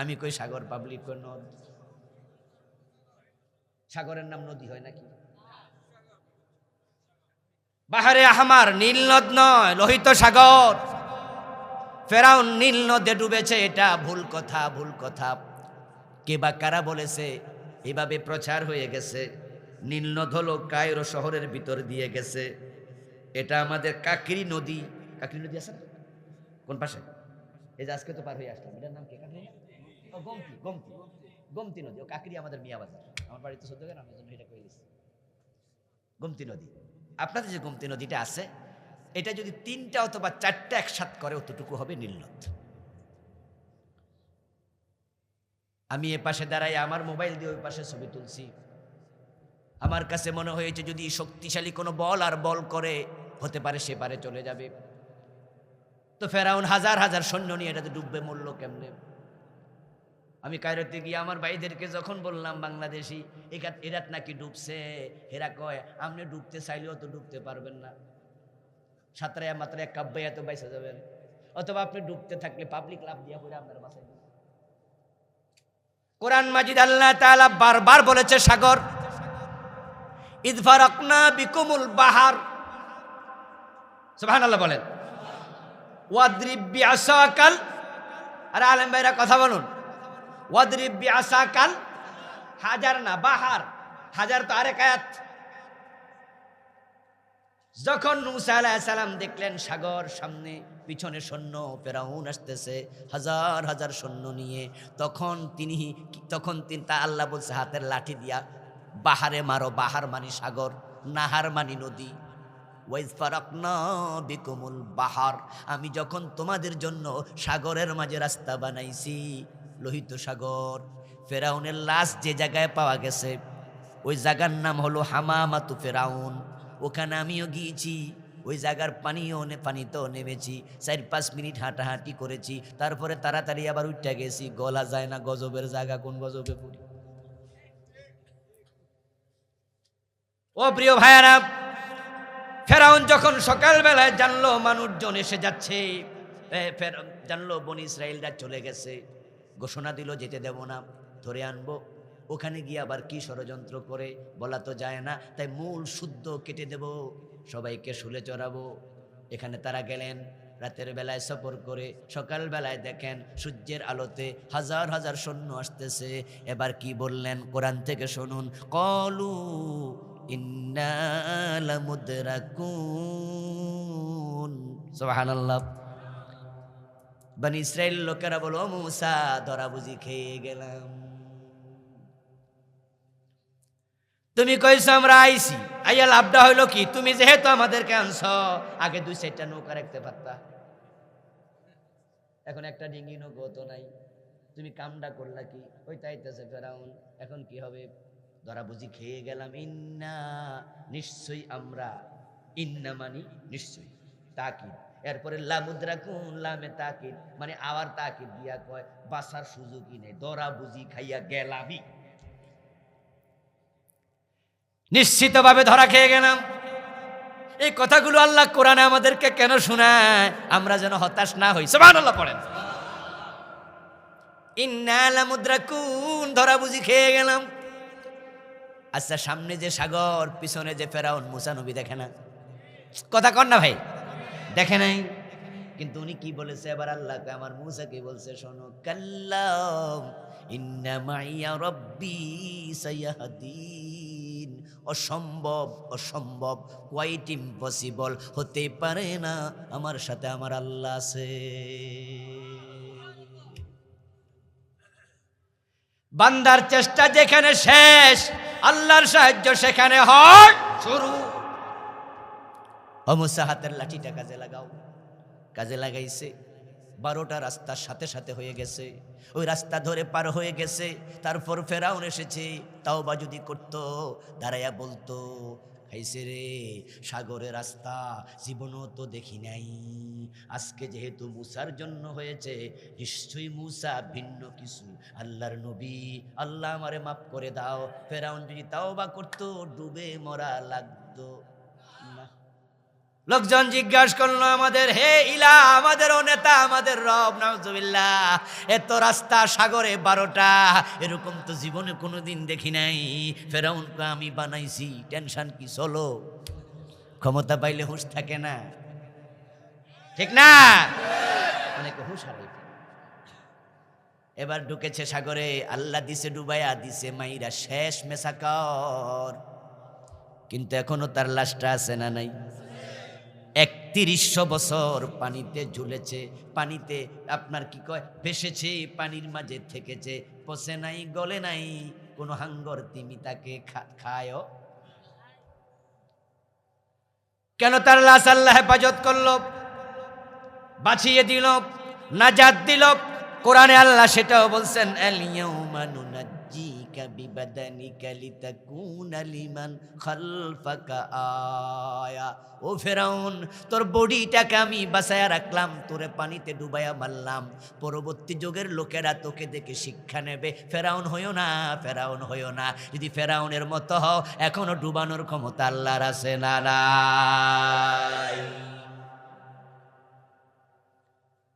আমি কই সাগর পাবলিক নদ, সাগরের নাম নদী হয় নাকি? বাহারে আহমার, নীল নদ নয়, লোহিত সাগর। ফেরাউন নীল নদে ডুবেছে, এটা ভুল কথা, ভুল কথা। কে বা কারা বলেছে? এভাবে প্রচার হয়ে গেছে। নীল নদ হলো কায়রো শহরের ভিতর দিয়ে গেছে। এটা আমাদের কাকরি নদী। কাকরি নদী আছে না? কোন পাশে? এই যে আজকে তো পার হয়ে আসলাম, এটার নাম কি? কাকরি? ও গোমতী, গোমতী, গোমতী নদী। ও কাকরি আমাদের মিয়াবাজার, আমার বাড়িতে সদ্য গেলাম, এই জন্য এটা কয়ে গেছি। গোমতী নদী। আপনাদের যে গোমতী নদীটা আছে, এটা যদি 3টা অথবা 4টা একসাথ করে, অতটুকু হবে নীল নদ। আমি এ পাশে দাঁড়াই, আমার মোবাইল দিয়ে ওই পাশে ছবি তুলছি। আমার কাছে মনে হয়েছে যদি শক্তিশালী কোনো বল আর বল করে, হতে পারে সে পারে চলে যাবে। তো ফেরাউন হাজার হাজার সৈন্য নিয়ে এটাতে ডুববে, মরল কেমনে? আমি কায়রোতে গিয়ে আমার ভাইদেরকে যখন বললাম বাংলাদেশি, এরাত নাকি ডুবছে, এরা কয় আপনি ডুবতে চাইলেও তো ডুবতে পারবেন না, সাঁতরাইয়া মাত্রায় কাব্বাইয়া তো বাইসা যাবেন, অথবা আপনি ডুবতে থাকলে পাবলিক লাভ দিয়া পড়ে আপনার বাসায়। কোরআন মাজিদ আল্লাহ তাআলা বারবার বলেছে সাগর, ইয ফারাকনা বিকুমুল বাহার। সুবহানাল্লাহ বলেন। ওয়াদরিব বিআসাকাল, আরে আলেম ভাইরা কথা বলুন। ওয়াদরিব বিআসাকাল হাজার, না বাহার। হাজার তো আরেক আয়াত। যখন মূসা আলাইহিস সালাম দেখলেন সাগর সামনে, পিছনে সৈন্য, ফেরাউন আসতেছে হাজার হাজার সৈন্য নিয়ে, তখন তিনি তা আল্লাহ বলছে হাতের লাঠি দিয়া বাহারে মারো। বাহার মানি সাগর, নাহার মানি নদী। ওয়াইজ ফারাকনা বিকুমুল বাহার, আমি যখন তোমাদের জন্য সাগরের মাঝে রাস্তা বানাইছি, লোহিত সাগর। ফেরাউনের লাশ যে জায়গায় পাওয়া গেছে, ওই জায়গার নাম হলো হামামাতু ফেরাউন। ওখানে আমিও গিয়েছি, ওই জায়গার পানিতেও নেমেছি, 4-5 মিনিট হাঁটাহাঁটি করেছি, তারপরে তাড়াতাড়ি আবার উঠে গেছি। গলা যায় না, গজবের জায়গা, কোন গজবে পড়ি। ও প্রিয় ভাইয়ারা, ফেরাউন যখন সকালবেলায় জানলো মানুষজন এসে যাচ্ছে, জানলো বনি ইসরায়েলরা চলে গেছে, ঘোষণা দিল যেতে দেব না, ধরে আনবো। ওখানে গিয়ে আবার কি ষড়যন্ত্র করে বলা তো যায় না, তাই মূল শুদ্ধ কেটে দেব, সবাইকে শুলে চড়াবো। এখানে তারা গেলেন, রাতের বেলায় সফর করে সকাল বেলায় দেখেন সূর্যের আলোতে হাজার হাজার সৈন্য আসতেছে। এবার কি বললেন কোরআন থেকে শুনুন, কলু ইন্না লামুদরাকুন। সুবহানাল্লাহ। বনি ইসরাইল লোকেরা বলো, মুসা ধরা বুঝি খেয়ে গেলাম। তুমি কইছো আমরা আইছি, আইয়া লাভটা হইলো কি? তুমি যেহেতু আমাদেরকে আনছ, আগে 2-4টা নৌকা রাখতে পারতা। এখন একটা ডিঙ্গি নৌকো তো নাই, তুমি কামটা করলা কি? ওই তাইতেছে ফেরাউন, এখন কি হবে? ধরা বুঝি খেয়ে গেলাম। ইন্না নিশ্চয়ই আমরা, ইন্না মানি নিশ্চয়ই, তাকিদ। এরপরে লামুদ্রাকুন, লামে তাকিদ, মানে আবার তাকিদ দিয়া কয় বাসার সুযোগই নেই, ধরা বুঝি খাইয়া গেলামই, নিশ্চিতভাবে ধরা খেয়ে গেলাম। এই কথাগুলো আল্লাহ কোরআনে আমাদেরকে কেন শোনায়? আমরা যেন হতাশ না হই। সুবহানাল্লাহ পড়েন। ইন্না লামুদ্রাকুন, ধরা বুঝি খেয়ে গেলাম। আচ্ছা, সামনে যে সাগর, পিছনে যে ফেরাউন, মুসা নবী দেখে না? কথা কন না ভাই, দেখে নাই? কিন্তু উনি কি বলেছে এবার আল্লাহকে, আমার মুসা কি বলছে শোনো, কাল্লাম ইন্না মাইয়া রব্বি সায়াহদিন। অসম্ভব, অসম্ভব, কোয়াইট ইম্পসিবল, হতে পারে না, আমার সাথে আমার আল্লাহ আছে। বান্দার চেষ্টা যেখানে শেষ, আল্লাহর সাহায্য সেখানে হয় শুরু। ও মুসা, হাতের লাঠিটা কাজে লাগাও। কাজে লাগাইছে, 12টা রাস্তার সাথে সাথে হয়ে গেছে। ওই রাস্তা ধরে পার হয়ে গেছে। তারপর ফেরাউন এসেছে, তাও বা যদি করতো, দাঁড়াইয়া বলতো, খাইছে রে, সাগরের রাস্তা জীবনও তো দেখি নাই, আজকে যেহেতু মুসার জন্য হয়েছে, নিশ্চয়ই মুসা ভিন্ন কিছু, আল্লাহর নবী, আল্লাহ আমারে মাফ করে দাও। ফেরাউন যদি তাও বা করতো, ডুবে মরা লাগতো না। লোকজন জিজ্ঞাসা করলো আমাদের, হে ইলা, আমাদের ও নেতা, আমাদের রব, নাউজুবিল্লাহ, এত রাস্তা সাগরে 12টা, এরকম তো জীবনে কোনোদিন দেখি নাই। ফেরাউনকে আমি বানাইছি, টেনশন কি? চলো, ক্ষমতা পাইলে হুঁশ থাকে না, ঠিক না? অনেকে হুঁশ হারাই। এবার ঢুকেছে সাগরে, আল্লাহ দিছে ডুবাইয়া, দিছে মাইরা, শেষ মেসাকর। কিন্তু এখনো তার লাশটা আছে না নাই? 3100 বছর পানিতে ঝুলেছে, পানিতে আপনার কি কয় ভেসেছে, পানির মাঝে থেকেছে, পচে নাই, গলে নাই, কোন হাঙ্গর তিমি তাকে খায়। কেন? তার লাশ আল্লাহ হেফাজত করলো, বাঁচিয়ে দিল, নাজাত দিল। কোরআনে আল্লাহ সেটাও বলছেন, আল ইয়াউমা নুনাজ্জিকা বিবাদানিকা লিতাকুনা লিমান খালফাকা আয়া। ও ফেরাউন, তোর বডিটাকে আমি বাঁচায়া রাখলাম, তোরে পানিতে ডুবাইয়া মারলাম, পরবর্তী যুগের লোকেরা তোকে দেখে শিক্ষা নেবে। ফেরাউন হইও না, ফেরাউন হইও না। যদি ফেরাউনের মতো হও, এখনো ডুবানোর ক্ষমতা আল্লাহর আছে না নাই?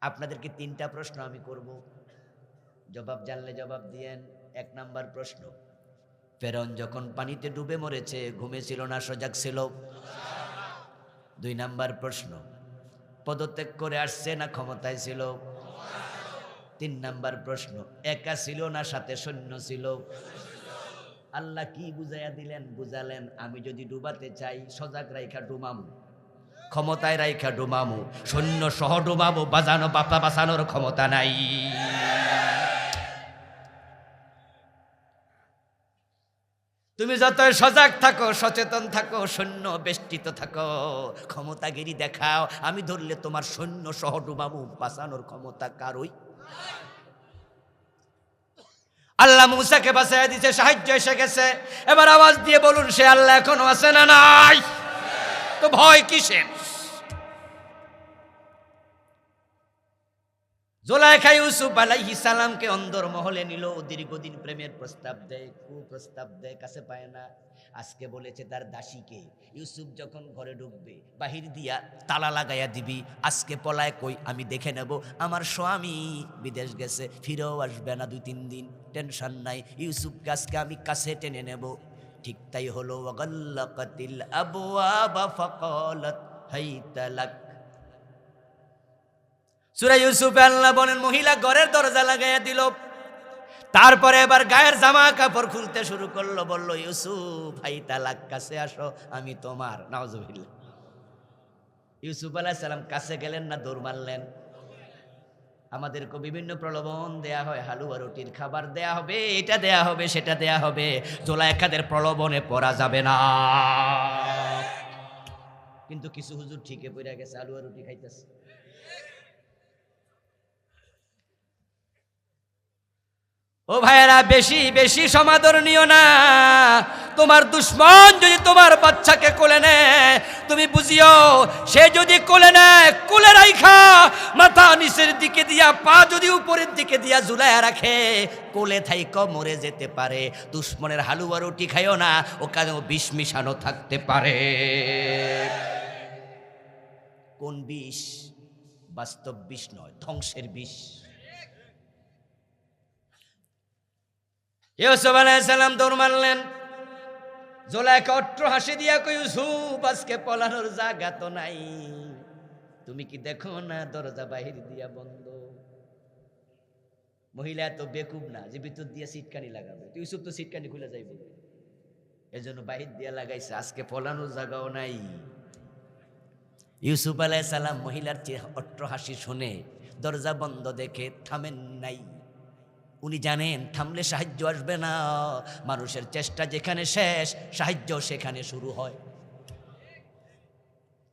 আপনাদেরকে 3টা প্রশ্ন আমি করব, জবাব জানলে জবাব দিয়েন। 1 নাম্বার প্রশ্ন, ফেরাউন যখন পানিতে ডুবে মরেছে, ঘুমেছিল না সজাগ ছিল? 2 নাম্বার প্রশ্ন, পদত্যাগ করে আসছে না ক্ষমতায় ছিল? 3 নাম্বার প্রশ্ন, একা ছিল না সাথে সৈন্য ছিল? আল্লাহ কি বুঝাইয়া দিলেন? বুঝালেন, আমি যদি ডুবাতে চাই, সজাগ রাইখা ডুবামু, ক্ষমতায় রাইখা ডুবামু, সৈন্য সহ ডুবাবো, বাজানো বাপা বাঁচানোর ক্ষমতা নাই। তুমি যতই সজাগ থাকো, সচেতন থাকো, সৈন্য বেষ্টিত থাকো, ক্ষমতাগিরি দেখাও, আমি ধরলে তোমার সৈন্য সহ ডুবাবো, বাঁচানোর ক্ষমতা কারই। আল্লাহ মুসাকে বাঁচাইয়া দিয়েছে, সাহায্য এসে গেছে। এবার আওয়াজ দিয়ে বলুন, সে আল্লাহ এখনো আছে না নাই? তো ভয় কিসের? জুলাইখা ইউসুফ আলাইহিস সালামকে অন্দর মহলে নিল, দীর্ঘদিন প্রেমের প্রস্তাব দেয়, কুপ্রস্তাব দেয়, কাছে পায় না। আজকে বলেছে তার দাসীকে, ইউসুফ যখন ঘরে ঢুকবে, বাহির দিয়া তালা লাগাইয়া দিবি, আজকে পলায় কই আমি দেখে নেব, আমার স্বামী বিদেশ গেছে, ফিরেও আসবে না 2-3 দিন, টেনশন নাই, ইউসুফকে আজকে আমি কাছে টেনে নেব। ঠিক তাই হলো, ওয়াগাল্লাকাতিল আবওয়াবা ফাকালাত হাইতা লাক। সূরা ইউসুফে আল্লাহ বলেন মহিলা ঘরের দরজা লাগাইয়া দিল, তারপরে এবার গায়ের জামা কাপড় খুলতে শুরু করলো, বলল ইউসুফ ভাই তালাক, কাছে আসো আমি তোমার। নাউজুবিল্লাহ। ইউসুফ আলাইহিস সালাম কাছে গেলেন না দৌড় মারলেন? আমাদেরকে বিভিন্ন প্রলোভন দেয়া হয়, হালুয়া রুটির খাবার দেয়া হবে, এটা দেয়া হবে, সেটা দেয়া হবে, জুলাইখাদের প্রলোভনে পড়া যাবে না। কিন্তু কিছু হুজুর ঠিকই পড়ে গেছে, হালুয়া রুটি খাইতেছে। ও ভাইয়েরা, বেশি বেশি সমাদর নিও না। তোমার দুশ্মন যদি তোমার বাচ্চাকে কোলে নেয়, তুমি বুঝিও সে যদি কোলে নেয়, কোলে রাইখা মাথা নিচের দিকে দিয়া, পা যদি উপরের দিকে দিয়া ঝুলাইয়া রাখে, কোলে থাইকা মরে যেতে পারে। দুশ্মনের হালুয়া রুটি খাইও না, ওখানেও বিষ মিশানো থাকতে পারে। কোন বিষ? বাস্তব বিষ নয়, ধ্বংসের বিষ। ইউসুফ আলাইহিস সালাম দৌড় মারলেন। জুলাইখা অট্ট হাসি দিয়া কই, ইউসুফ আজকে পলানোর জায়গা তো নাই, তুমি কি দেখো না দরজা বাহির দিয়া বন্ধ? মহিলা তো বেকুব না যে ভিতর দিয়ে সিটকানি লাগাবে, তো ইউসুফ তো সিটকানি খুলে যাইব, এজন্য বাহির দিয়া লাগাইছে, আজকে পলানোর জায়গাও নাই। ইউসুফ আলাইহিস সালাম মহিলার অট্ট হাসি শুনে দরজা বন্ধ দেখে থামেন নাই। উনি জানেন থামলে সাহায্য আসবে না, মানুষের চেষ্টা যেখানে শেষ, সাহায্য সেখানে শুরু হয়।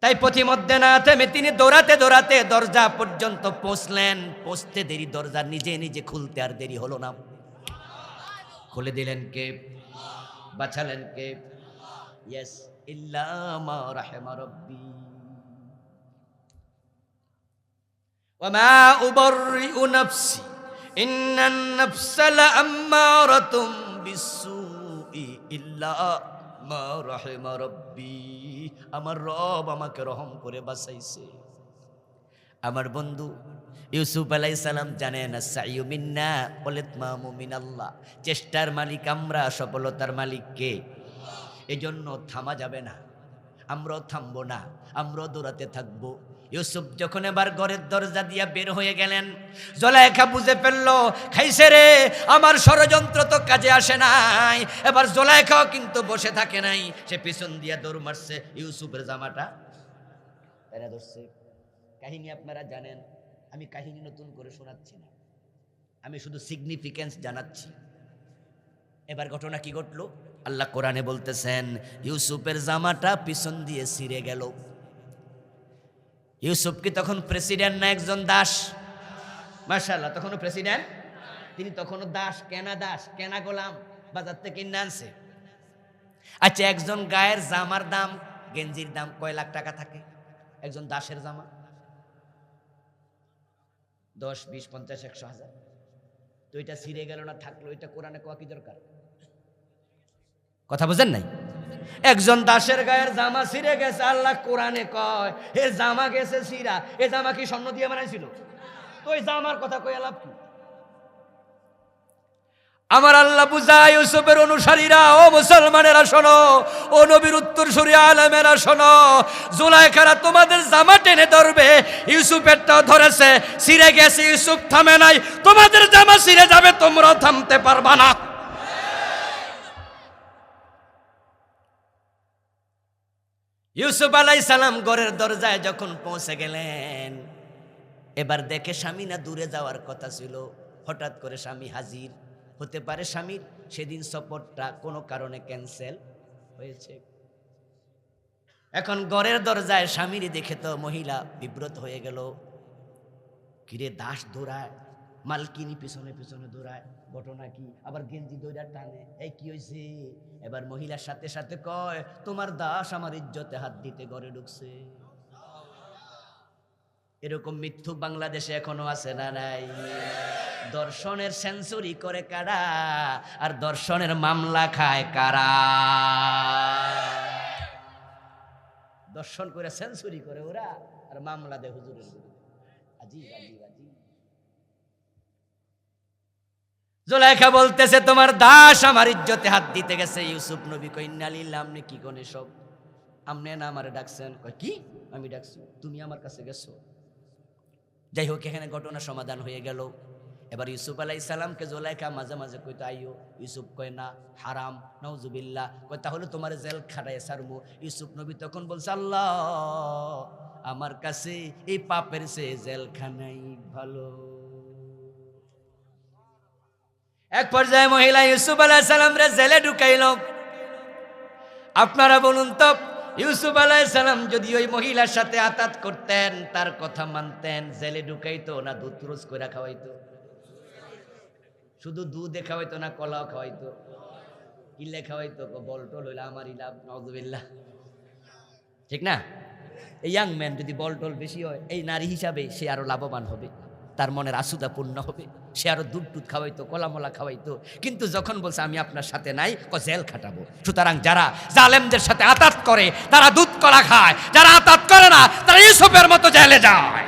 তাই পথিমধ্যে না থেমে তিনি দৌড়াতে দৌড়াতে দরজা পর্যন্ত পৌঁছলেন। পৌঁছতে দেরি, দরজা নিজে নিজে খুলতে আর দেরি হলো না। খুলে দিলেন কে? বাঁচালেন কে? ইয়েস, ইল্লা মা রাহিমা রাব্বি ওয়া মা উবাররিউ নাফসি ইন্নান নাফসা লাআম্মারাতুম বিসসুই ইল্লা মা রাহিমা রাব্বি। আমার রব আমাকে রহম করে বাঁচাইছে। আমার বন্ধু ইউসুফ আলাইহিস সালাম জানেন আস-সাইয়্যু মিন্না ওয়াল ইতমামু মিনাল্লাহ, চেষ্টার মালিক আমরা, সফলতার মালিক কে? এজন্য থামা যাবে না, আমরাও থামবো না, আমরাও দৌড়াতে থাকবো। ইউসুফ যখন এবার ঘরের দরজা দিয়া বের হয়ে গেলেন, জুলাইখা বুঝে ফেললো খাইছে রে, আমার ষড়যন্ত্র তো কাজে আসে নাই। এবার জুলাইখাও কিন্তু বসে থাকে নাই, সে পিছন দিয়া দৌড় মারছে, ইউসুফের জামাটা এরা ধরছে। কাহিনী আপনারা জানেন, আমি কাহিনী নতুন করে শোনাচ্ছি না, আমি শুধু সিগনিফিকেন্স জানাচ্ছি। এবার ঘটনা কি ঘটলো আল্লাহ কোরআনে বলতেছেন, ইউসুফের জামাটা পিছন দিয়ে ছিঁড়ে গেল। ইউসুফ কি তখন প্রেসিডেন্ট না একজন দাস? মাশাআল্লাহ, তখনও প্রেসিডেন্ট, তিনি তখনও দাস, কেনা গোলাম, বাজার থেকে কিনে আনছে। আচ্ছা, একজন গায়ের জামার দাম, গেঞ্জির দাম কয় লাখ টাকা থাকে? একজন দাসের জামা 10, 20, 50, 100, 1000। তো এটা ছিঁড়ে গেল না থাকলো, এটা কোরআনে কোয়া কি দরকার? কথা বুঝেন নাই? একজন দাসের গায়ের জামা ছিঁড়ে গেছে, আল্লাহ কোরআনে কয় এ জামা গেছে ছিঁড়া, এ জামা কি স্বর্ণ দিয়ে বানাইছিল? তো এই জামার কথা কই লাভ কি? আমার আল্লাহ বুঝায় ইউসুফের অনুসারীরা, ও মুসলমানেরা শোনো, ও নবীর উত্তরসূরি আলেমেরা শোনো, জুলাইখারা তোমাদের জামা টেনে ধরবে, ইউসুফেরটাও ধরেছে, ছিঁড়ে গেছে, ইউসুফ থামে নাই, তোমাদের জামা ছিঁড়ে যাবে, তোমরাও থামতে পারবা না। ইউসুফ আলাইহিস সালাম ঘরের দরজায় যখন পৌঁছে গেলেন, এবার দেখে স্বামী না দূরে যাওয়ার কথা ছিল, হঠাৎ করে স্বামী হাজির। হতে পারে স্বামীর সেদিন সফরটা কোনো কারণে ক্যান্সেল হয়েছে। এখন ঘরের দরজায় স্বামীর দেখে তো মহিলা বিব্রত হয়ে গেল। কিরে, দাস দৌড়ায়, মালকিনী পিছনে পিছনে দৌড়ায়, ঘটনা কি? আবার গেঞ্জি দৌড়া টানে, এই কি হয়েছে? এবার মহিলার সাথে সাথে কয়, তোমার দাস আমার ইজ্জতে হাত দিতে ঘরে ঢুকছে। এরকম মিথ্যুক বাংলাদেশে এখনো আছে না নাই? দর্শনের সেঞ্চুরি করে কারা, আর দর্শনের মামলা খায় কারা? দর্শন করে সেঞ্চুরি করে ওরা, আর মামলা দেয় হুজুরের বিরুদ্ধে। আজিব আজিব আজিব। জুলাইখা বলতেছে, তোমার দাস আমার ইজ্জতে হাত দিতে গেছে। ইউসুফ নবী কই, ইন্না লিল্লাহি, আমনে কি কোনে সব? আমনে না আমারে ডাকছেন? কয় কি আমি ডাকছি? তুমি আমার কাছে গেছো? যাই হোক, এখানে ঘটনা সমাধান হয়ে গেল। এবার ইউসুফ আলাইহিস সালামকে জুলাইখা মাঝে মাঝে কইতো আইও, ইউসুফ কয় না, হারাম, নাউজুবিল্লাহ। কয় তাহলে তোমার জেল খাটায় ছাড়বো। ইউসুফ নবী তখন বলছে, আল্লাহ, আমার কাছে এই পাপের চেয়ে জেলখানাই ভালো। এক পর্যায়ে মহিলা ইউসুফ আলাইহিস সালামরে জেলে ঢুকাইল। আপনারা বলুন তো, ইউসুফ আলাইহিস সালাম যদি ওই মহিলার সাথে আতাত করতেন, তার কথা মানতেন, জেলে ঢুকাইতো না দুধ রোজ করে খাওয়াইতো? শুধু দুধে খাওয়াইতো না কলাও খাওয়াইতো? কিলে খাওয়াইতো? বলটল হইলে আমারই লাভ, নাউজুবিল্লাহ। ঠিক না? এই ইয়াং ম্যান যদি বলটল বেশি হয়, এই নারী হিসাবে সে আরো লাভবান হবে, তার মনের আশুদা পূর্ণ হবে, সে আরো দুধ টুধ খাওয়াইতো, কলামলা খাওয়াইতো। কিন্তু যখন বলছে আমি আপনার সাথে নাই, জেল খাটাবো। সুতরাং যারা জালেমদের সাথে আতাত করে তারা দুধ কলা খায়, যারা আতাত করে না তারা ইউসুফের মতো জেলে যায়।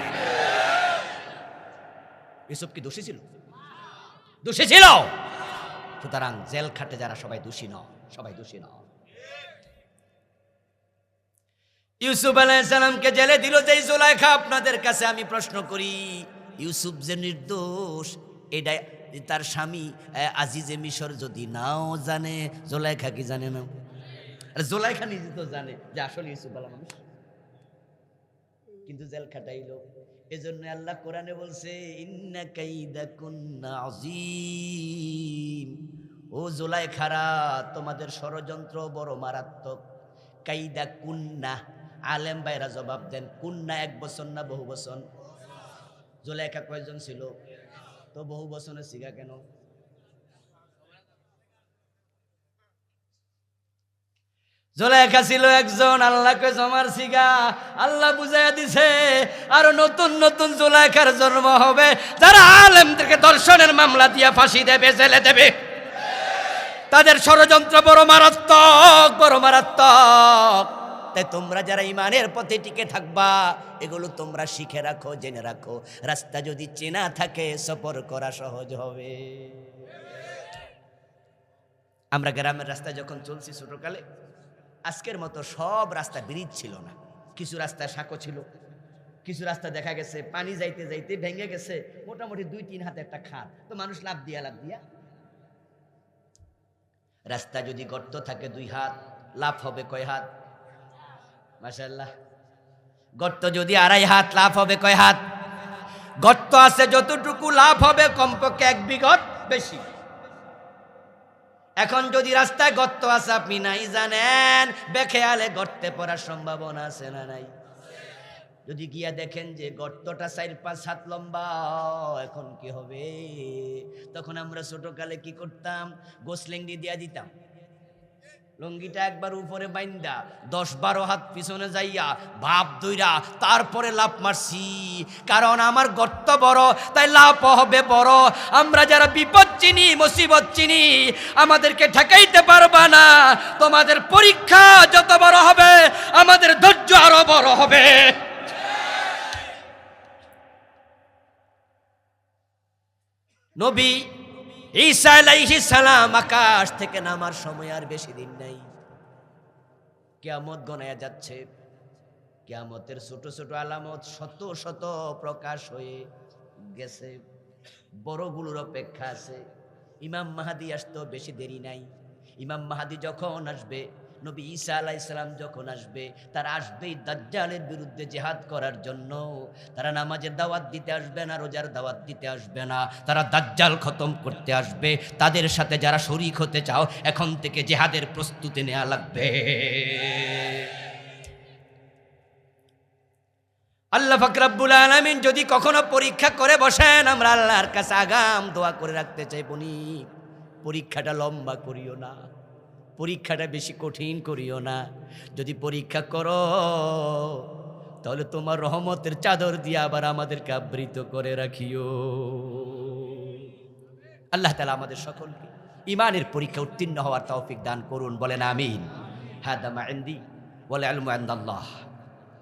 ইউসুফ কি দোষী ছিল? দোষী ছিল। সুতরাং জেল খাটে যারা সবাই দোষী নয়, সবাই দোষী নয়। ইউসুফ আলাইহিস সালামকে জেলে দিল যেই জুলাইখা। আপনাদের কাছে আমি প্রশ্ন করি, ইউসুফ যে নির্দোষ এটা তার স্বামী আজিজে মিশর যদি নাও জানে, জুলাইখা কি জানে না? আর জুলাইখা নিজে তো জানে যে আসলে ইউসুফ ভালো মানুষ, কিন্তু জেল খাটাইলো। এজন্য আল্লাহ কোরআনে বলছে, ইন্না কাইদাকুন্না আযীম। ও জুলাইখারা, তোমাদের ষড়যন্ত্র বড় মারাত্মক। কাইদা কুন্না, আলেম ভাইরা জবাব দেন, কুন্না এক বছর না বহু বছর? জুলাইখা কয়জন ছিল? তো বহু বছরের সিগা কেন? জুলাইখা ছিল একজন, আল্লাহকে জমার সিগা। আল্লাহ বুঝাইয়া দিছে আরো নতুন নতুন জুলাইখার জন্ম হবে, যারা আলেমদেরকে দর্শনের মামলা দিয়া ফাঁসি দেবে, জেলে দেবে। তাদের ষড়যন্ত্র বড় মারাত্মক, বড় মারাত্মক। তাই তোমরা যারা ইমানের পথে টিকে থাকবা, এগুলো তোমরা শিখে রাখো, জেনে রাখো। রাস্তা যদি চেনা থাকে, সফর করা সহজ হবে। আমরা গ্রামের রাস্তায় যখন চলছি ছোটকালে, আজকের মতো সব রাস্তা ব্রিজ ছিল না, কিছু রাস্তা সাঁকো ছিল, কিছু রাস্তা দেখা গেছে পানি যাইতে যাইতে ভেঙে গেছে, মোটামুটি 2-3 হাতে একটা খাদ, তো মানুষ লাফ দিয়া রাস্তা যদি গর্ত থাকে 2 হাত, লাফ হবে কয় হাত? মাশাআল্লাহ। গর্ত যদি 2.5 হাত, লাফ হবে কয় হাত? গর্ত আছে যতটুকু, লাফ হবে কমপক্ষে 1 বিঘত বেশি। এখন যদি রাস্তায় গর্ত আছে আপনি নাই জানেন, বেখেয়ালে গর্তে পড়ার সম্ভাবনা আছে না নাই? যদি গিয়া দেখেন যে গর্তটা 4-5 হাত লম্বা, এখন কি হবে? তখন আমরা ছোটকালে কি করতাম? গোসলেঙ্গি দিয়া দিতাম, লঙ্গিটা একবার উপরে বাইন্দা 10-12 হাত পিছনে যাইয়া ভাব দইরা তারপরে লাফ মারছি। কারণ আমার গর্ত বড়, তাই লাফ হবে বড়। আমরা যারা বিপদ চিনি, মুসিবত চিনি, আমাদেরকে ঠেকাইতে পারবা না। তোমাদের পরীক্ষা যত বড় হবে, আমাদের ধৈর্য আরো বড় হবে। নবী ঈসা আলাইহিস সালাম আকাশ থেকে নামার সময় আর বেশি দিন নাই। কিয়ামত গণায়া যাচ্ছে। কিয়ামতের ছোট ছোট আলামত শত শত প্রকাশ হয়ে গেছে, বড়গুলোর অপেক্ষা আছে। ইমাম মাহাদি আসতো বেশি দেরি নাই। ইমাম মাহাদি যখন আসবে, নবী ঈসা আলাইহিস সালাম যখন আসবে, তারা আসবেই দাজ্জালের বিরুদ্ধে জিহাদ করার জন্য। তারা নামাজের দাওয়াত দিতে আসবে না, রোজার দাওয়াত দিতে আসবে না, তারা দাজ্জাল খতম করতে আসবে। তাদের সাথে যারা শরীক হতে চাও, এখন থেকে জিহাদের প্রস্তুতি নেওয়া লাগবে। আল্লাহ পাক রব্বুল আলামিন যদি কখনো পরীক্ষা করে বসেন, আমরা আল্লাহর কাছে আগাম দোয়া করে রাখতে চাই, বনি পরীক্ষাটা লম্বা করিও না, পরীক্ষাটা বেশি কঠিন করিও না। যদি পরীক্ষা করো, তাহলে তোমার রহমতের চাদর দিয়ে আবার আমাদেরকে আবৃত করে রাখিও। আল্লাহ তাআলা আমাদের সকলকে ঈমানের পরীক্ষা উত্তীর্ণ হওয়ার তৌফিক দান করুন, বলেন আমিন। হাদা মা ইনদি ওয়াল ইলমু ইনদাল্লাহ।